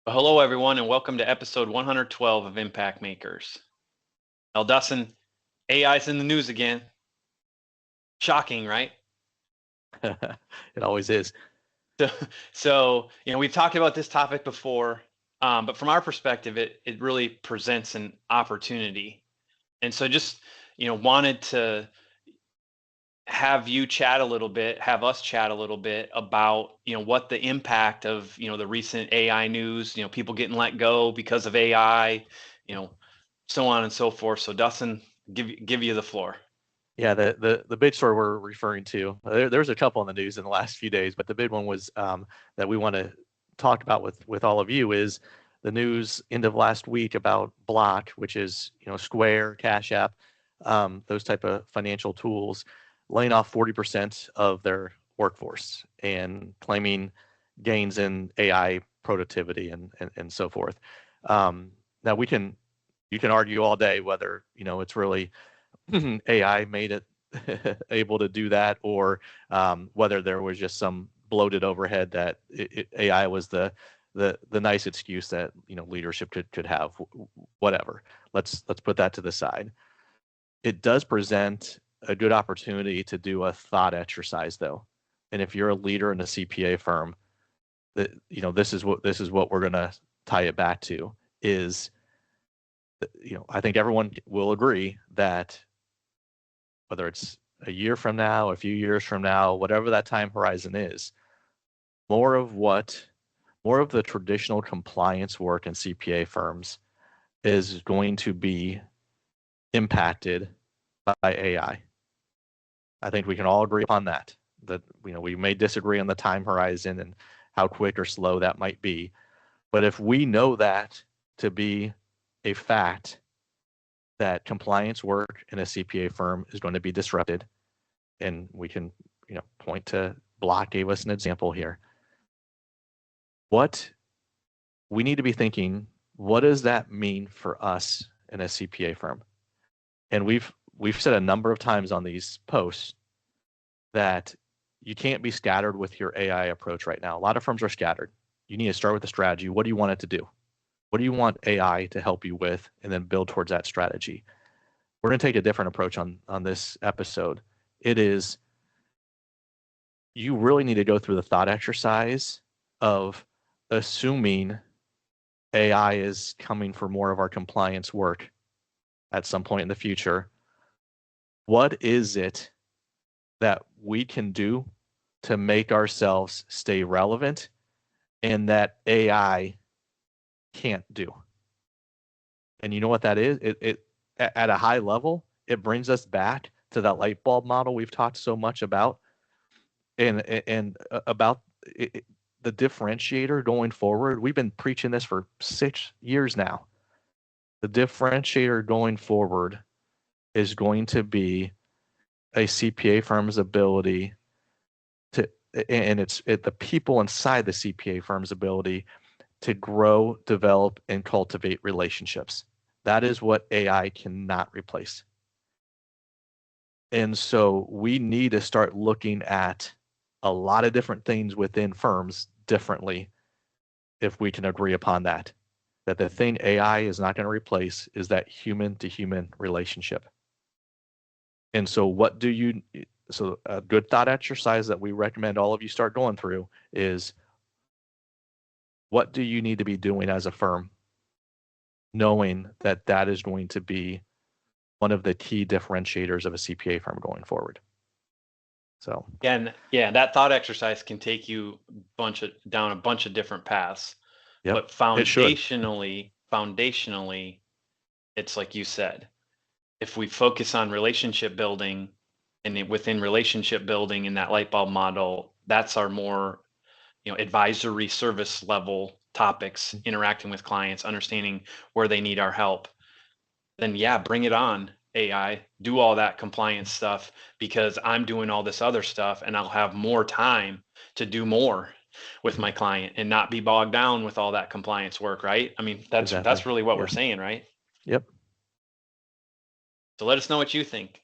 Well, hello, everyone, and welcome to episode 112 of Impact Makers. Now, Dustin, AI's in the news again. Shocking, right? It always is. So, so we've talked about this topic before, but from our perspective, it really presents an opportunity. And so, just wanted to have you chat a little bit, have us chat a little bit about what the impact of the recent AI news, people getting let go because of AI, you know, so on and so forth. So Dustin, give you the floor. Yeah, the big story we're referring to. There's a couple in the news in the last few days, but the big one was that we want to talk about with all of you is the news end of last week about Block, which is Square, Cash App, those type of financial tools, laying off 40% of their workforce and claiming gains in AI productivity and so forth. Now you can argue all day whether it's really AI made it able to do that, or whether there was just some bloated overhead that AI was the nice excuse that leadership could have. Whatever. Let's put that to the side. It does present a good opportunity to do a thought exercise, though. And if you're a leader in a CPA firm, that this is what we're going to tie it back to is I think everyone will agree that whether it's a year from now, a few years from now, whatever that time horizon is, more of what more of the traditional compliance work in CPA firms is going to be impacted by AI. I think we can all agree upon that. That we may disagree on the time horizon and how quick or slow that might be, but if we know that to be a fact, that compliance work in a CPA firm is going to be disrupted, and we can point to Block gave us an example here. What we need to be thinking, what does that mean for us in a CPA firm? And we've said a number of times on these posts that you can't be scattered with your AI approach right now. A lot of firms are scattered. You need to start with a strategy. What do you want it to do? What do you want AI to help you with? And then build towards that strategy. We're going to take a different approach on this episode. It is, you really need to go through the thought exercise of assuming AI is coming for more of our compliance work at some point in the future. What is it that we can do to make ourselves stay relevant and that AI can't do? And you know what that is? It at a high level, it brings us back to that light bulb model we've talked so much about, and about the differentiator going forward. We've been preaching this for 6 years now. The differentiator going forward is going to be a CPA firm's ability to, and it's the people inside the CPA firm's ability to grow, develop, and cultivate relationships. That is what AI cannot replace. And so we need to start looking at a lot of different things within firms differently if we can agree upon that. That the thing AI is not going to replace is that human to human relationship. And so so a good thought exercise that we recommend all of you start going through is, what do you need to be doing as a firm, knowing that that is going to be one of the key differentiators of a CPA firm going forward. So Yeah, that thought exercise can take you down a bunch of different paths. yep, But it should. foundationally, it's like you said, if we focus on relationship building, and within relationship building in that light bulb model, that's our more advisory service level topics, interacting with clients, understanding where they need our help. Then yeah, bring it on, AI, do all that compliance stuff, because I'm doing all this other stuff and I'll have more time to do more with my client and not be bogged down with all that compliance work, right? I mean, that's Exactly. really what we're Yeah. saying, right? Yep. So let us know what you think.